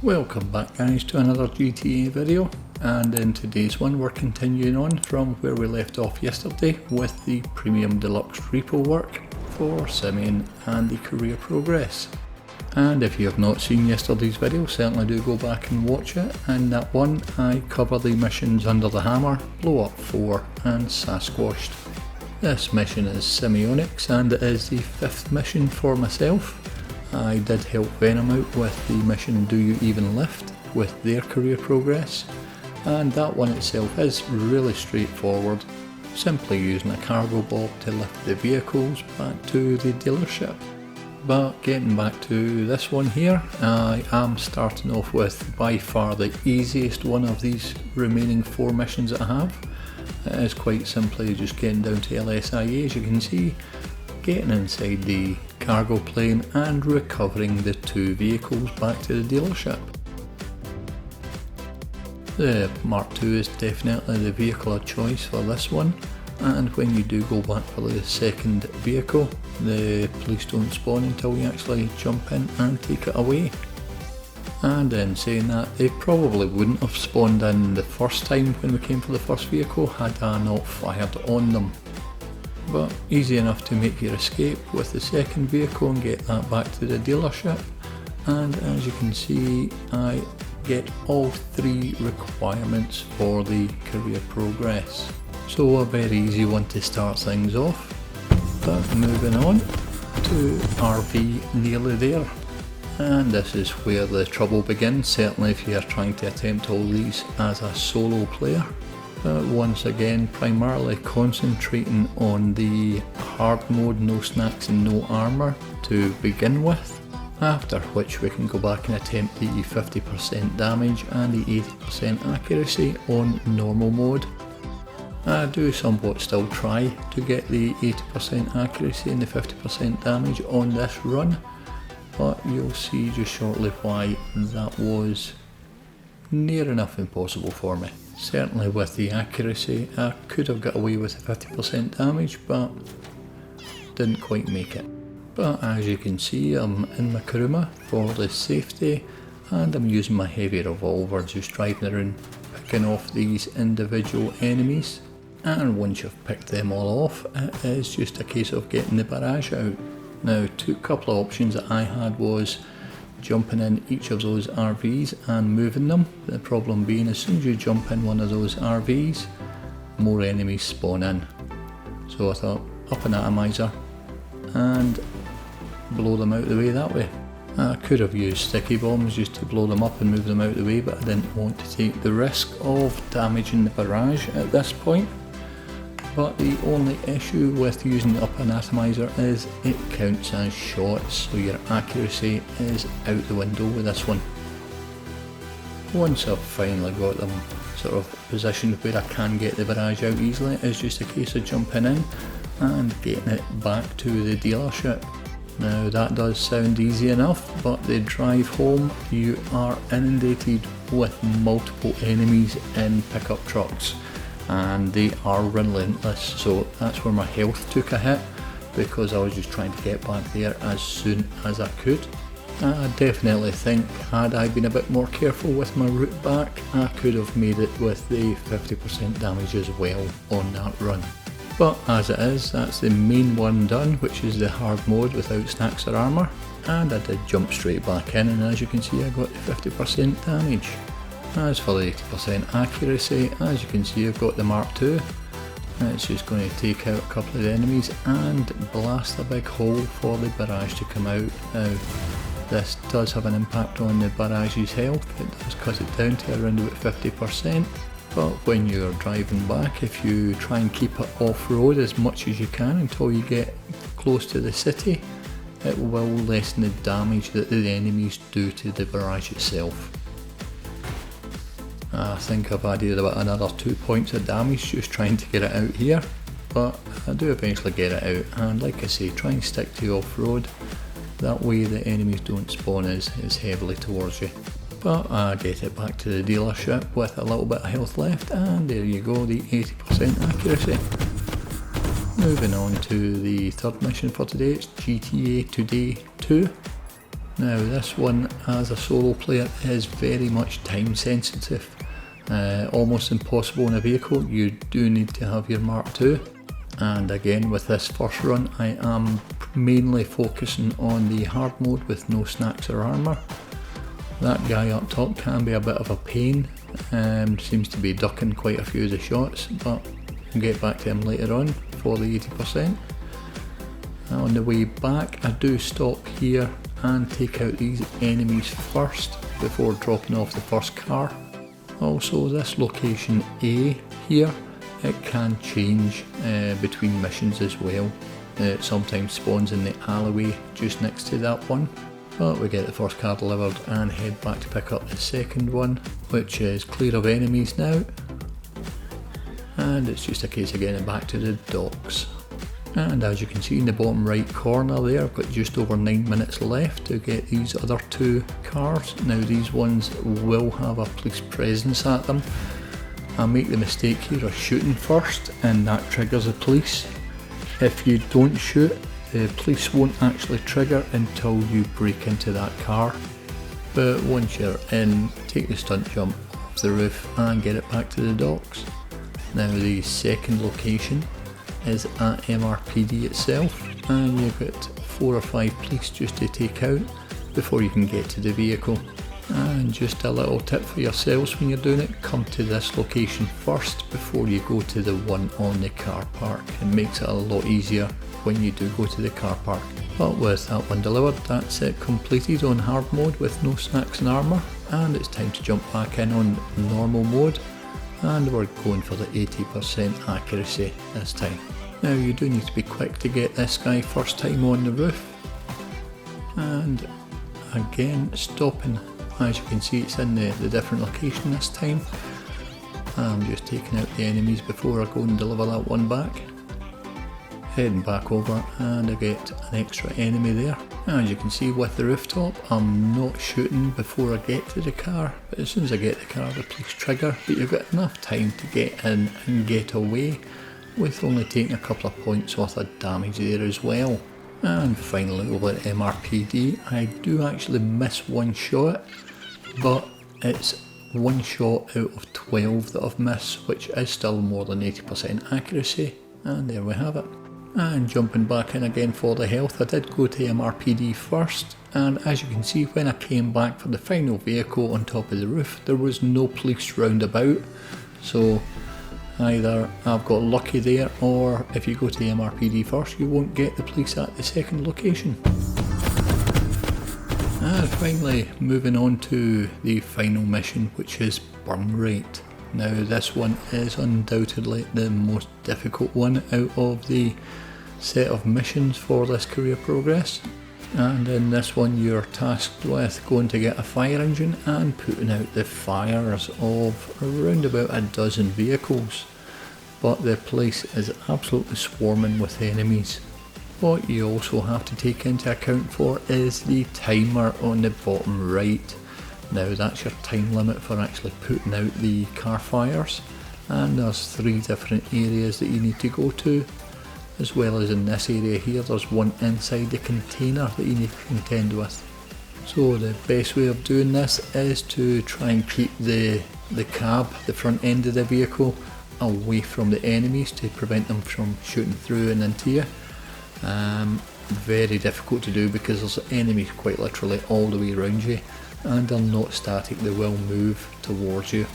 Welcome back guys to another GTA video, and in today's one we're continuing on from where we left off yesterday with the Premium Deluxe Repo Work for Simeon and the career progress. And if you have not seen yesterday's video, certainly do go back and watch it. In that one I cover the missions Under the Hammer, Blow Up 4 and Sasquatched. This mission is Simeonics and it is the 5th mission for myself. I did help Venom out with the mission Do You Even Lift with their career progress, and that one itself is really straightforward, simply using a cargo bob to lift the vehicles back to the dealership. But getting back to this one here, I am starting off with by far the easiest one of these remaining 4 missions that I have. It is quite simply just getting down to LSIA, as you can see, getting inside the cargo plane and recovering the 2 vehicles back to the dealership. The Mark II is definitely the vehicle of choice for this one, and when you do go back for the second vehicle, the police don't spawn until you actually jump in and take it away. And in saying that, they probably wouldn't have spawned in the first time when we came for the first vehicle had I not fired on them. But easy enough to make your escape with the second vehicle and get that back to the dealership. And as you can see, I get all 3 requirements for the career progress. So a very easy one to start things off. But moving on to RV, nearly there. And this is where the trouble begins, certainly if you are trying to attempt all these as a solo player. But once again, primarily concentrating on the hard mode, no snacks and no armour to begin with, after which we can go back and attempt the 50% damage and the 80% accuracy on normal mode. I do somewhat still try to get the 80% accuracy and the 50% damage on this run, but you'll see just shortly why that was near enough impossible for me. Certainly with the accuracy I could have got away with the 50% damage, but didn't quite make it. But as you can see, I'm in my Kuruma for the safety, and I'm using my heavy revolver just driving around picking off these individual enemies. And once you've picked them all off, it is just a case of getting the barrage out. Now, a couple of options that I had was jumping in each of those RVs and moving them. The problem being, as soon as you jump in one of those RVs, more enemies spawn in. So I thought, up an atomizer and blow them out of the way that way. I could have used sticky bombs just to blow them up and move them out of the way, but I didn't want to take the risk of damaging the barrage at this point. But the only issue with using up an atomizer is it counts as shots, so your accuracy is out the window with this one. Once I've finally got them sort of positioned where I can get the barrage out easily, it's just a case of jumping in and getting it back to the dealership. Now that does sound easy enough, but the drive home you are inundated with multiple enemies in pickup trucks, and they are relentless, so that's where my health took a hit, because I was just trying to get back there as soon as I could. I definitely think had I been a bit more careful with my route back, I could have made it with the 50% damage as well on that run. But as it is, that's the main one done, which is the hard mode without snacks or armour, and I did jump straight back in, and as you can see I got the 50% damage. As for the 80% accuracy, as you can see I've got the Mark II. It's just going to take out a couple of enemies and blast a big hole for the barrage to come out. Now this does have an impact on the barrage's health, it does cut it down to around about 50%, but when you're driving back, if you try and keep it off-road as much as you can until you get close to the city, it will lessen the damage that the enemies do to the barrage itself. I think I've added about another 2 points of damage just trying to get it out here, but I do eventually get it out, and like I say, try and stick to off-road, that way the enemies don't spawn as heavily towards you. But I get it back to the dealership with a little bit of health left, and there you go, the 80% accuracy. Moving on to the third mission for today, it's GTA Today 2. Now this one, as a solo player, is very much time sensitive. Almost impossible in a vehicle. You do need to have your Mark II. And again, with this first run, I am mainly focusing on the hard mode with no snacks or armour. That guy up top can be a bit of a pain, seems to be ducking quite a few of the shots, but we'll get back to him later on for the 80%. On the way back, I do stop here and take out these enemies first before dropping off the first car. Also, this location A here, it can change between missions as well. It sometimes spawns in the alleyway just next to that one. But we get the first car delivered and head back to pick up the second one, which is clear of enemies now. And it's just a case of getting back to the docks. And as you can see in the bottom right corner there, I've got just over 9 minutes left to get these other 2 cars. Now these ones will have a police presence at them. I make the mistake here of shooting first, and that triggers the police. If you don't shoot, the police won't actually trigger until you break into that car. But once you're in, take the stunt jump off the roof and get it back to the docks. Now the second location is at MRPD itself, and you've got 4 or 5 police just to take out before you can get to the vehicle. And just a little tip for yourselves when you're doing it, come to this location first before you go to the one on the car park. It makes it a lot easier when you do go to the car park. But with that one delivered, that's it completed on hard mode with no snacks and armour, and it's time to jump back in on normal mode, and we're going for the 80% accuracy this time. Now you do need to be quick to get this guy first time on the roof, and again stopping. As you can see, it's in the different location this time. I'm just taking out the enemies before I go and deliver that one back. Heading back over and I get an extra enemy there. As you can see with the rooftop, I'm not shooting before I get to the car, but as soon as I get the car, the police trigger. But you've got enough time to get in and get away with only taking a couple of points worth of damage there as well. And finally over at MRPD, I do actually miss one shot, but it's one shot out of 12 that I've missed, which is still more than 80% accuracy, and there we have it. And jumping back in again for the health, I did go to MRPD first, and as you can see, when I came back for the final vehicle on top of the roof, there was no police round about, so either I've got lucky there, or if you go to MRPD first, you won't get the police at the second location. And finally, moving on to the final mission, which is burn rate. Now this one is undoubtedly the most difficult one out of the set of missions for this career progress. And in this one you're tasked with going to get a fire engine and putting out the fires of around about a dozen vehicles. But the place is absolutely swarming with enemies. What you also have to take into account for is the timer on the bottom right. Now that's your time limit for actually putting out the car fires, and there's 3 different areas that you need to go to, as well as in this area here there's one inside the container that you need to contend with. So the best way of doing this is to try and keep the cab, the front end of the vehicle, away from the enemies to prevent them from shooting through and into you. Very difficult to do because there's enemies quite literally all the way around you, and they're not static, they will move towards you.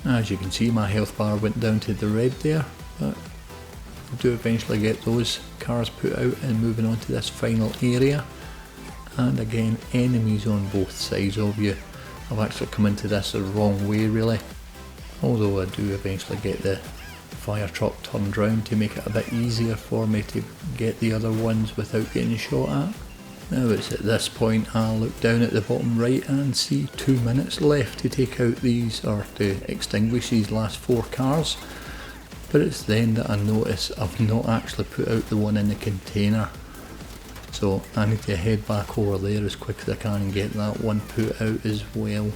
As you can see, my health bar went down to the red there, but I do eventually get those cars put out and moving on to this final area. And again, enemies on both sides of you. I've actually come into this the wrong way really, although I do eventually get the fire truck turned round to make it a bit easier for me to get the other ones without getting shot at. Now it's at this point I'll look down at the bottom right and see 2 minutes left to take out these, or to extinguish these last 4 cars. But it's then that I notice I've not actually put out the one in the container. So I need to head back over there as quick as I can and get that one put out as well.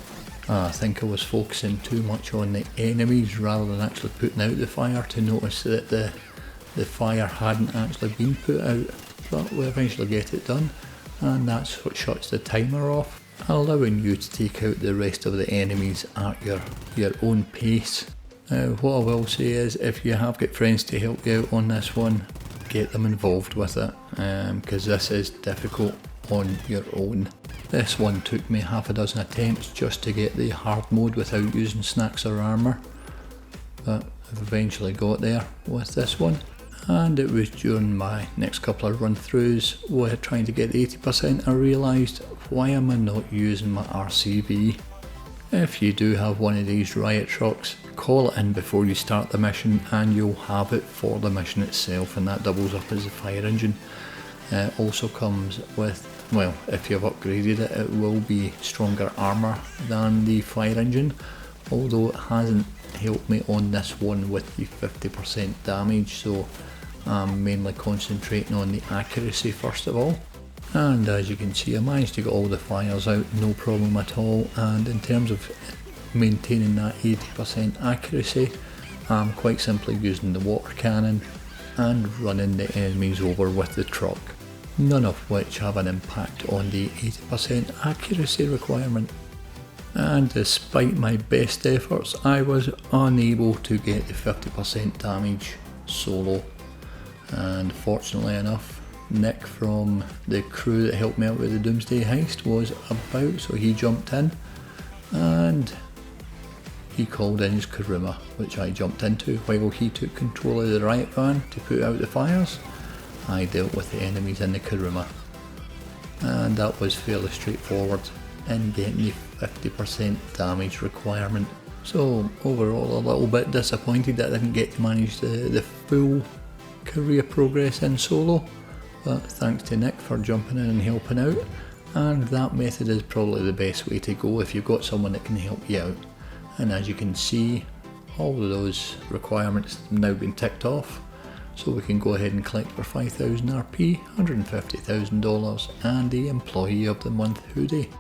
I think I was focusing too much on the enemies rather than actually putting out the fire to notice that the fire hadn't actually been put out, but we eventually get it done. and that's what shuts the timer off, allowing you to take out the rest of the enemies at your own pace. What I will say is, if you have got friends to help you out on this one, get them involved with it, because this is difficult on your own. This one took me half a dozen attempts just to get the hard mode without using snacks or armour, but I've eventually got there with this one. And it was during my next couple of run throughs with trying to get 80% I realised, why am I not using my RCV? If you do have one of these riot trucks, call it in before you start the mission and you'll have it for the mission itself, and that doubles up as a fire engine. It also comes with, well, if you've upgraded it, it will be stronger armour than the fire engine, although it hasn't helped me on this one with the 50% damage, so I'm mainly concentrating on the accuracy first of all. And as you can see, I managed to get all the fires out, no problem at all. And in terms of maintaining that 80% accuracy, I'm quite simply using the water cannon and running the enemies over with the truck, none of which have an impact on the 80% accuracy requirement. And despite my best efforts, I was unable to get the 50% damage solo. And fortunately enough, Nick from the crew that helped me out with the Doomsday heist was about, so he jumped in and he called in his Kuruma, which I jumped into while he took control of the riot van to put out the fires. I dealt with the enemies in the Kuruma, and that was fairly straightforward in getting the 50% damage requirement. So overall, a little bit disappointed that I didn't get to manage the full career progress in solo, but thanks to Nick for jumping in and helping out, and that method is probably the best way to go if you've got someone that can help you out. And as you can see, all of those requirements have now been ticked off, so we can go ahead and collect for 5,000 RP, $150,000 and the Employee of the Month hoodie.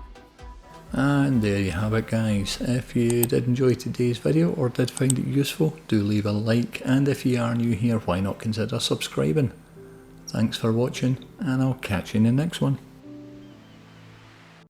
And there you have it guys. If you did enjoy today's video or did find it useful, do leave a like, and if you are new here, why not consider subscribing. Thanks for watching, and I'll catch you in the next one.